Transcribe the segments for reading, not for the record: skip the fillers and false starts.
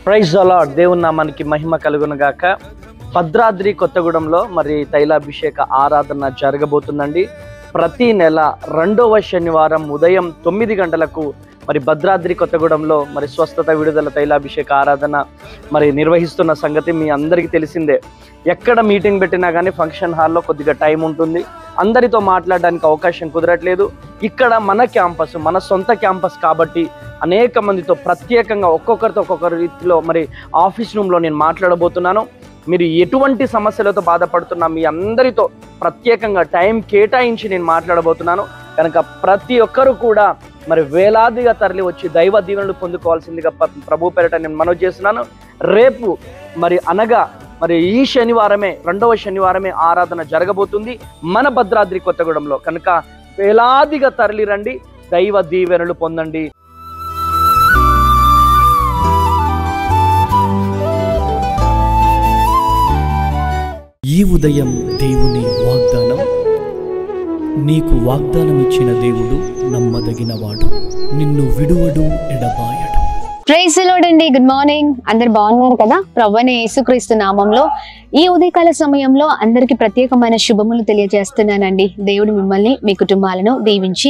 Praise the lord. దేవుని నామానికి మహిమ కలుగును గాక. భద్రాద్రి కొత్తగూడెంలో మరి తైలాభిషేక ఆరాధన జరగబోతుందండి. ప్రతి నెల 2వ శనివారం ఉదయం 9 గంటలకు మరి భద్రాద్రి కొత్తగూడెంలో మరి స్వస్థత విడుదల తైలాభిషేక ఆరాధన మరి నిర్వహిస్తున్న సంగతి మీ అందరికీ తెలిసిందే. ఎక్కడ మీటింగ్ పెట్టినా కానీ ఫంక్షన్ హాల్లో కొద్దిగా టైం ఉంటుంది, అందరితో మాట్లాడడానికి అవకాశం కుదరట్లేదు. ఇక్కడ మన క్యాంపస్, మన సొంత క్యాంపస్ కాబట్టి అనేక మందితో ప్రత్యేకంగా ఒక్కొక్కరితో ఒక్కొక్కరి రీతిలో మరి ఆఫీస్ రూమ్లో నేను మాట్లాడబోతున్నాను. మీరు ఎటువంటి సమస్యలతో బాధపడుతున్నా మీ అందరితో ప్రత్యేకంగా టైం కేటాయించి నేను మాట్లాడబోతున్నాను. కనుక ప్రతి ఒక్కరూ కూడా మరి వేలాదిగా తరలి వచ్చి దైవ దీవెనలు పొందుకోవాల్సిందిగా ప్రభు పేరిట నేను మనవి చేస్తున్నాను. రేపు మరి అనగా మరి ఈ శనివారమే 2వ శనివారమే ఆరాధన జరగబోతుంది మన భద్రాద్రి కొత్తగూడెంలో. కనుక వేలాదిగా తరలి రండి, దైవ దీవెనలు పొందండి. ఈ ఉదయం దేవుని వాగ్దానం. నీకు వాగ్దానం ఇచ్చిన దేవుడు నమ్మదగినవాడు, నిన్ను విడువడు, ఎడబాయడు. ప్రైజ్ ది లార్డ్ అండి. Good morning. అందరు బాగున్నారు కదా? ప్రభువైన యేసుక్రీస్తు నామంలో ఈ ఉదయకాల సమయంలో అందరికి ప్రత్యేకమైన శుభములు తెలియజేస్తున్నానండి. దేవుడు మిమ్మల్ని మీ కుటుంబాలను దీవించి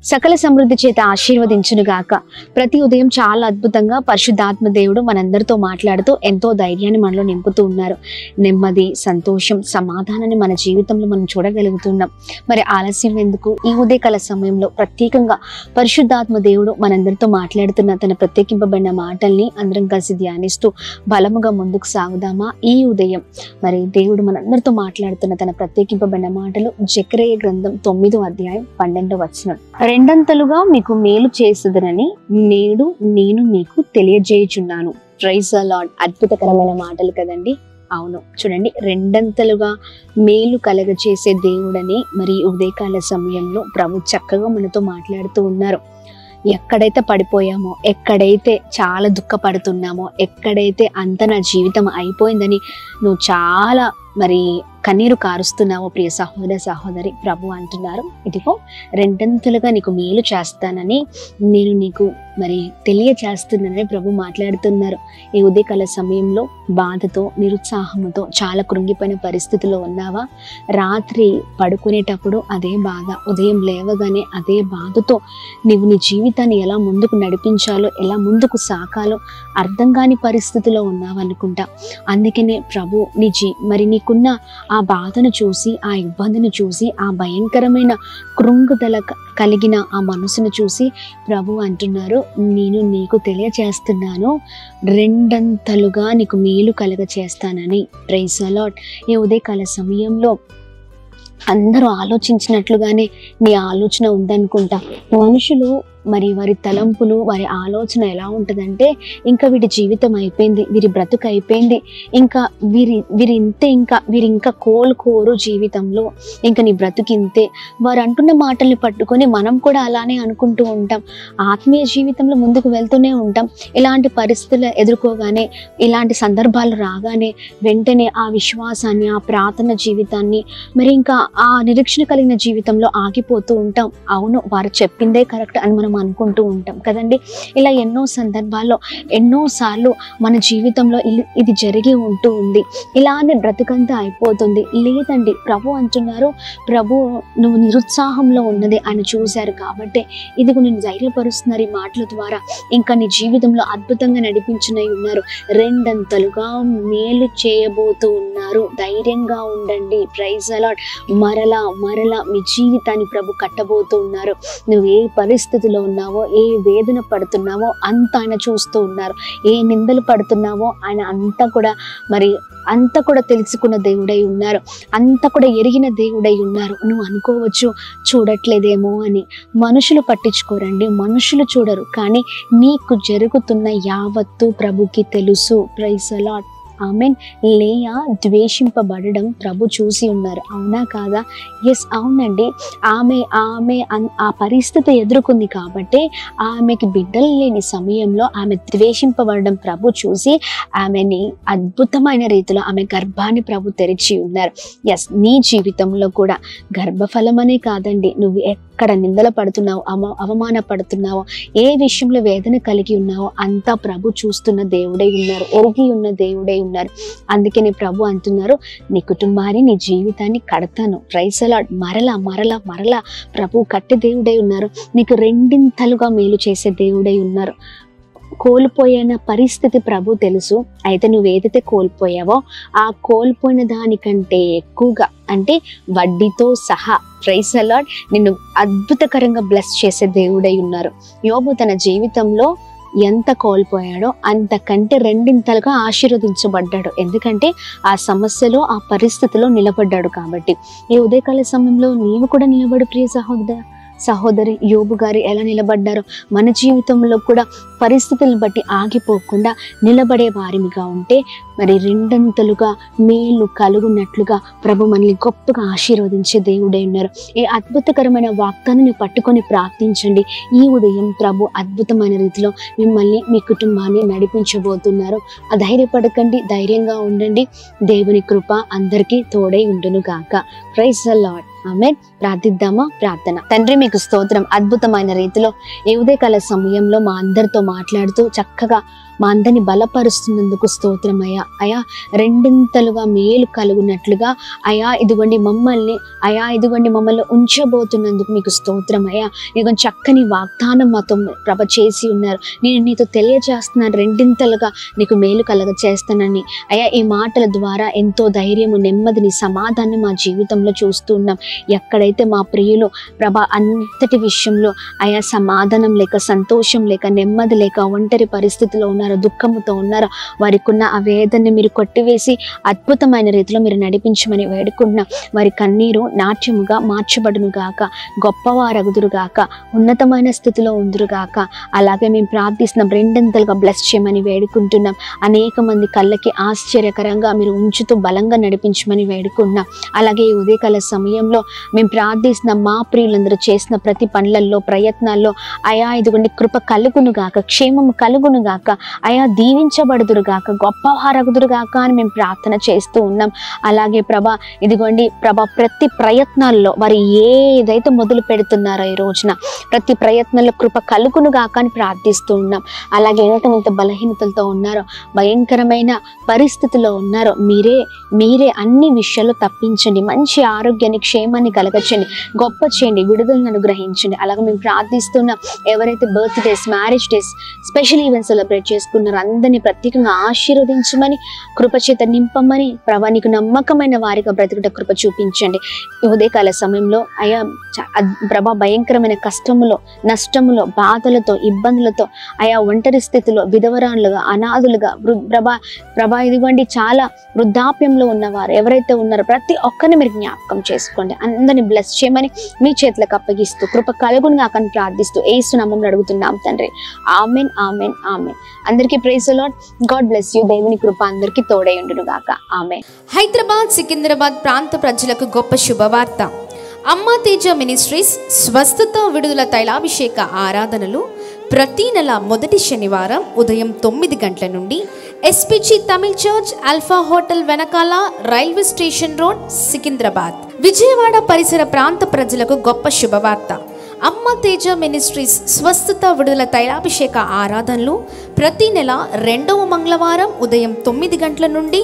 సకల సమృద్ధి చేత ఆశీర్వదించును గాక. ప్రతి ఉదయం చాలా అద్భుతంగా పరిశుద్ధాత్మ దేవుడు మనందరితో మాట్లాడుతూ ఎంతో ధైర్యాన్ని మనలో నింపుతూ ఉన్నారు. నెమ్మది, సంతోషం, సమాధానాన్ని మన జీవితంలో మనం చూడగలుగుతున్నాం. మరి ఆలస్యం ఎందుకు? ఈ ఉదయకాల సమయంలో ప్రత్యేకంగా పరిశుద్ధాత్మ దేవుడు మనందరితో మాట్లాడుతున్న తన ప్రత్యేకింపబడిన మాటల్ని అందరం కలిసి ధ్యానిస్తూ బలముగా ముందుకు సాగుదామా? ఈ ఉదయం మరి దేవుడు మనందరితో మాట్లాడుతున్న తన ప్రత్యేకింపబడిన మాటలు జెకర్యా గ్రంథం 9వ అధ్యాయం 12వ వచనం. రెండంతలుగా మీకు మేలు చేసేదనని నేడు నేను మీకు తెలియజేయుచున్నాను. Praise the Lord. అద్భుతకరమైన మాటలు కదండి. అవును, చూడండి, రెండంతలుగా మేలు కలగచేసే దేవుడని మరి ఉదయకాల సమయంలో ప్రభు చక్కగా మనతో మాట్లాడుతూ ఉన్నారు. ఎక్కడైతే పడిపోయామో, ఎక్కడైతే చాలా దుఃఖపడుతున్నామో, ఎక్కడైతే అంత నా జీవితం అయిపోయిందని నువ్వు చాలా మరి కన్నీరు కారుస్తున్నావో ప్రియ సహోదర సహోదరి, ప్రభు అంటున్నారు, ఇదిగో రెండంతలుగా నీకు మేలు చేస్తానని నేను నీకు మరి తెలియచేస్తున్నానని ప్రభు మాట్లాడుతున్నారు. ఈ ఉదయకాల సమయంలో బాధతో, నిరుత్సాహంతో, చాలా కృంగిపోయిన పరిస్థితిలో ఉన్నావా? రాత్రి పడుకునేటప్పుడు అదే బాధ, ఉదయం లేవగానే అదే బాధతో నీవు నీ జీవితాన్ని ఎలా ముందుకు నడిపించాలో, ఎలా ముందుకు సాకాలో అర్థం కాని పరిస్థితిలో ఉన్నావనుకుంటా. అందుకనే ప్రభు మరి నీకున్న ఆ బాధను చూసి, ఆ ఇబ్బందిని చూసి, ఆ భయంకరమైన కృంగుదల కలిగిన ఆ మనసును చూసి ప్రభు అంటున్నారు, నేను నీకు తెలియచేస్తున్నాను, రెండంతలుగా నీకు మేలు కలగ చేస్తానని. Praise the Lord. ఈ ఉదయకాల సమయంలో అందరూ ఆలోచించినట్లుగానే నీ ఆలోచన ఉందనుకుంటా. మనుషులు మరి వారి తలంపులు, వారి ఆలోచన ఎలా ఉంటుందంటే, ఇంకా వీరి జీవితం అయిపోయింది, వీరి బ్రతుకు అయిపోయింది, ఇంకా వీరి ఇంతే, వీరి ఇంకా కోలుకోరు జీవితంలో, ఇంకా నీ బ్రతుకు ఇంతే. వారు అంటున్న మాటల్ని పట్టుకొని మనం కూడా అలానే అనుకుంటూ ఉంటాం. ఆత్మీయ జీవితంలో ముందుకు వెళ్తూనే ఉంటాం. ఇలాంటి పరిస్థితులు ఎదుర్కోగానే, ఇలాంటి సందర్భాలు రాగానే వెంటనే ఆ విశ్వాసాన్ని, ఆ ప్రార్థన జీవితాన్ని, మరి ఇంకా ఆ నిరీక్షణ కలిగిన జీవితంలో ఆగిపోతూ ఉంటాం. అవును, వారు చెప్పిందే కరెక్ట్ అని మనం అనుకుంటూ ఉంటాం కదండి. ఇలా ఎన్నో సందర్భాల్లో, ఎన్నోసార్లు మన జీవితంలో ఇది జరిగి ఉంటూ ఉంది. ఇలానే బ్రతుకంతా అయిపోతుంది. లేదండి, ప్రభు అంటున్నారు, ప్రభు నువ్వు నిరుత్సాహంలో ఉన్నది ఆయన చూశారు కాబట్టి ఇదిగో నేను ధైర్యపరుస్తున్నారు ఈ మాటల ద్వారా. ఇంకా నీ జీవితంలో అద్భుతంగా నడిపించునై ఉన్నారు, రెండంతలుగా మేలు చేయబోతూ ఉన్నారు, ధైర్యంగా ఉండండి. Praise the Lord. మరలా మీ జీవితాన్ని ప్రభు కట్టబోతూ ఉన్నారు. నువ్వు ఏ పరిస్థితిలో ఉన్నావో, ఏ వేదన పడుతున్నావో అంత ఆయన చూస్తూ ఉన్నారు. ఏ నిందలు పడుతున్నావో ఆయన అంతా కూడా తెలుసుకున్న దేవుడై ఉన్నారు, అంతా కూడా ఎరిగిన దేవుడై ఉన్నారు. నువ్వు అనుకోవచ్చు చూడట్లేదేమో అని. మనుషులు పట్టించుకోరండి, మనుషులు చూడరు, కానీ నీకు జరుగుతున్న యావత్తు ప్రభుకి తెలుసు. Praise the Lord. Amen. Leah ద్వేషింపబడడం ప్రభు చూసి ఉన్నారు, అవునా కాదా? ఎస్, అవునండి. ఆమె ఆ పరిస్థితి ఎదుర్కొంది కాబట్టి ఆమెకి బిడ్డలు లేని సమయంలో ఆమె ద్వేషింపబడడం ప్రభు చూసి ఆమెని అద్భుతమైన రీతిలో ఆమె గర్భాన్ని ప్రభు తెరిచి ఉన్నారు. ఎస్, నీ జీవితంలో కూడా గర్భఫలం అనే కాదండి, నువ్వు ఎక్కడ నిందల పడుతున్నావో, అవమానపడుతున్నావో, ఏ విషయంలో వేదన కలిగి ఉన్నావో అంతా ప్రభు చూస్తున్న దేవుడై ఉన్నారు, ఎరిగి ఉన్న దేవుడై ఉన్నారు. అందుకనే ప్రభు అంటున్నారు, నీ కుటుంబాన్ని, నీ జీవితాన్ని కడతాను. Praise the Lord. మరలా మరలా మరలా ప్రభు కట్టి దేవుడై ఉన్నారు. నీకు రెండింతలుగా మేలు చేసే దేవుడై ఉన్నారు. కోల్పోయిన పరిస్థితి ప్రభు తెలుసు. అయితే నువ్వు ఏదైతే కోల్పోయావో ఆ కోల్పోయిన దానికంటే ఎక్కువగా, అంటే వడ్డీతో సహా, ప్రైజ్ ది లార్డ్, నిన్ను అద్భుతకరంగా బ్లెస్ చేసే దేవుడై ఉన్నారు. యోబు తన జీవితంలో ఎంత కోల్పోయాడో అంతకంటే రెండింతలుగా ఆశీర్వదించబడ్డాడు. ఎందుకంటే ఆ సమస్యలో, ఆ పరిస్థితిలో నిలబడ్డాడు కాబట్టి. ఈ ఉదయకాల సమయంలో నీవు కూడా నిలబడు ప్రియ సహోదరి. యోబు గారు ఎలా నిలబడ్డారో మన జీవితంలో కూడా పరిస్థితులను బట్టి ఆగిపోకుండా నిలబడే వారిగా ఉంటే మరి రెండంతలుగా మేలు కలుగునట్లుగా ప్రభు మనల్ని గొప్పగా ఆశీర్వదించే దేవుడై ఉన్నారు. ఈ అద్భుతకరమైన వాగ్దానాన్ని పట్టుకొని ప్రార్థించండి. ఈ ఉదయం ప్రభు అద్భుతమైన రీతిలో మిమ్మల్ని, మీ కుటుంబాన్ని నడిపించబోతున్నారు. అధైర్యపడకండి, ధైర్యంగా ఉండండి. దేవుని కృప అందరికీ తోడై ఉండును గాక. Praise the Lord. ఆమేన్. ప్రార్థిద్దామా? ప్రార్థన. తండ్రి, మీకు స్తోత్రం. అద్భుతమైన రీతిలో ఈ ఉదయకాల సమయంలో మా అందరితో మాట్లాడుతూ చక్కగా మా అందరిని బలపరుస్తున్నందుకు స్తోత్రం అయ్యా. అయా, రెండింతలుగా మేలు కలుగునట్లుగా అయా ఇదిగోండి మమ్మల్ని ఉంచబోతున్నందుకు మీకు స్తోత్రం అయ్యా. ఇదిగోండి చక్కని వాగ్దానం మాతో ప్రభ చేసి ఉన్నారు. నేను నీతో తెలియజేస్తున్నాను, రెండింతలుగా నీకు మేలు కలగ చేస్తానని. అయా, ఈ మాటల ద్వారా ఎంతో ధైర్యము, నెమ్మదిని, సమాధానం మా జీవితంలో చూస్తూ ఉన్నాం. ఎక్కడైతే మా ప్రియులు ప్రభ అంతటి విషయంలో అయా సమాధానం లేక, సంతోషం లేక, నెమ్మది లేక, ఒంటరి పరిస్థితిలో ఉన్నారు, దుఃఖముతో ఉన్నారు, వారికి ఉన్న ఆ వేదనని మీరు కొట్టివేసి అద్భుతమైన రీతిలో మీరు నడిపించమని వేడుకుంటున్నాం. వారి కన్నీరు నాట్యముగా మార్చబడును గాక, గొప్పవారగుదురు గాక, ఉన్నతమైన స్థితిలో ఉందురు గాక. అలాగే మేము ప్రార్థిస్తున్నాం, రెండంతలుగా బ్లెస్ చేయమని వేడుకుంటున్నాం. అనేక మంది కళ్ళకి ఆశ్చర్యకరంగా మీరు ఉంచుతూ బలంగా నడిపించమని వేడుకుంటున్నాం. అలాగే ఈ ఉదయకాల సమయంలో మేము ప్రార్థిస్తున్నాం, మా ప్రియులందరూ చేసిన ప్రతి పనులలో, ప్రయత్నాల్లో అయా ఇదిగోండి కృప కలుగును గాక, క్షేమము కలుగును గాక, అయా దీవించబడుదురు గాక, గొప్పవారగుదురు గాక అని మేము ప్రార్థన చేస్తూ ఉన్నాం. అలాగే ప్రభా ఇదిగోండి ప్రభా ప్రతి ప్రయత్నాల్లో వారు ఏదైతే మొదలు పెడుతున్నారో ఈ రోజున ప్రతి ప్రయత్నంలో కృప కలుగును గాక అని ప్రార్థిస్తూ ఉన్నాం. అలాగే ఎంత బలహీనతలతో ఉన్నారో, భయంకరమైన పరిస్థితిలో ఉన్నారో మీరే అన్ని విషయాల్లో తప్పించండి. మంచి ఆరోగ్యాన్ని, క్షేమాన్ని కలగచ్చండి, గొప్ప చేయండి, విడుదలను అనుగ్రహించండి. అలాగే మేము ప్రార్థిస్తున్నాం, ఎవరైతే birthdays, marriage days, special events celebrate చేసుకున్నారు అందరినీ ప్రత్యేకంగా ఆశీర్వదించమని, కృపచేత నింపమని, ప్రభా నీకు నమ్మకమైన వారిగా బ్రతుకుట కృప చూపించండి. ఈ ఉదయకాల సమయంలో అయా ప్రభా భయంకరమైన కష్టములో, నష్టములో, బాధలతో, ఇబ్బందులతో, అయా ఒంటరి స్థితిలో, విధవరాలుగా, అనాథులుగా, ప్రభా ఇదిగోండి చాలా వృద్ధాప్యంలో ఉన్నవారు ఎవరైతే ఉన్నారో ప్రతి ఒక్కరిని మీరు జ్ఞాపకం చేసుకోండి. అందరిని బ్లెస్ చేయమని మీ చేతులకు అప్పగిస్తూ కృప కలుగును గాక అని ప్రార్థిస్తూ యేసు నామములో అడుగుతున్నాం తండ్రి. Amen, amen, amen. అందరికీ praise the Lord. God bless you. దేవుని కృప అందరికీ తోడై ఉండును గాక. ఆమెన్. హైదరాబాద్, సికింద్రాబాద్ ప్రాంత ప్రజలకు గొప్ప శుభవార్త. అమ్మ తేజ మినిస్ట్రీస్ స్వస్థత విడుదల తైలాభిషేక ఆరాధనలు ప్రతి నెల మొదటి శనివారం ఉదయం 9 గంటల నుండి SPG Tamil church, Alpha hotel వెనకాల, railway station road, Secunderabad. Vijayawada పరిసర ప్రాంత ప్రజలకు గొప్ప శుభవార్త. అమ్మ తేజ మినిస్ట్రీస్ స్వస్థత విడుదల తైలాభిషేక ఆరాధనలు ప్రతి నెల 2వ మంగళవారం ఉదయం 9 గంటల నుండి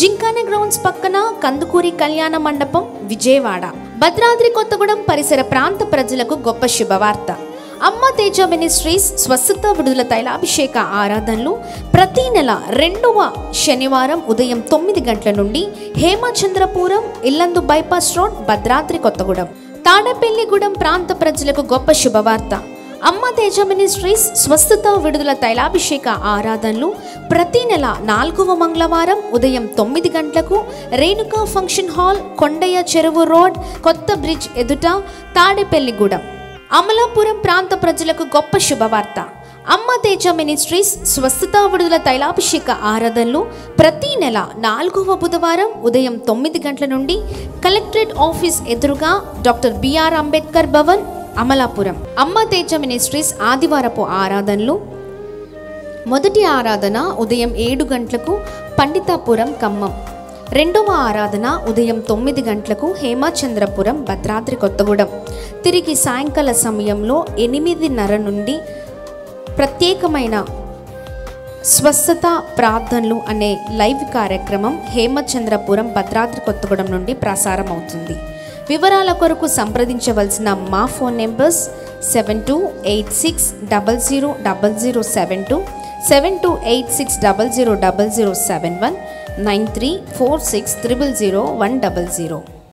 జింకానా గ్రౌండ్స్ పక్కన కందుకూరి కళ్యాణ మండపం, విజయవాడ. భద్రాద్రి కొత్తగూడెం పరిసర ప్రాంత ప్రజలకు గొప్ప శుభవార్త. అమ్మ తేజ మినిస్ట్రీస్ స్వస్థత విడుదల తైలాభిషేక ఆరాధనలు ప్రతి నెల 2వ శనివారం ఉదయం 9 గంటల నుండి హేమచంద్రపురం, ఇల్లందు బైపాస్ రోడ్, భద్రాద్రి కొత్తగూడెం. తాడపల్లిగూడెం ప్రాంత ప్రజలకు గొప్ప శుభవార్త. అమ్మ తేజ మినిస్ట్రీస్ స్వస్థత విడుదల తైలాభిషేక ఆరాధనలు ప్రతి నెల 4వ మంగళవారం ఉదయం 9 గంటలకు రేణుకా ఫంక్షన్ హాల్, కొండయ్య చెరువు రోడ్, కొత్త బ్రిడ్జ్ ఎదుట, తాడేపల్లిగూడెం. అమలాపురం ప్రాంత ప్రజలకు గొప్ప శుభవార్త. అమ్మ తేజ మినిస్ట్రీస్ స్వస్థత విడుదల తైలాభిషేక ఆరాధనలు ప్రతి నెల 4వ బుధవారం ఉదయం 9 గంటల నుండి కలెక్టరేట్ ఆఫీస్ ఎదురుగా, డాక్టర్ బిఆర్ అంబేద్కర్ భవన్, అమలాపురం. అమ్మ తేజ మినిస్ట్రీస్ ఆదివారపు ఆరాధనలు మొదటి ఆరాధన ఉదయం 7 గంటలకు పండితాపురం, ఖమ్మం. 2వ ఆరాధన ఉదయం 9 గంటలకు హేమచంద్రపురం, భద్రాద్రి కొత్తగూడెం. తిరిగి సాయంకాల సమయంలో 8:30 నుండి ప్రత్యేకమైన స్వస్థత ప్రార్థనలు అనే లైవ్ కార్యక్రమం హేమచంద్రపురం భద్రాద్రి కొత్తగూడెం నుండి ప్రసారం అవుతుంది. వివరాల కొరకు సంప్రదించవలసిన మా ఫోన్ నెంబర్స్ 7286000072, 7286000071, 9346000100.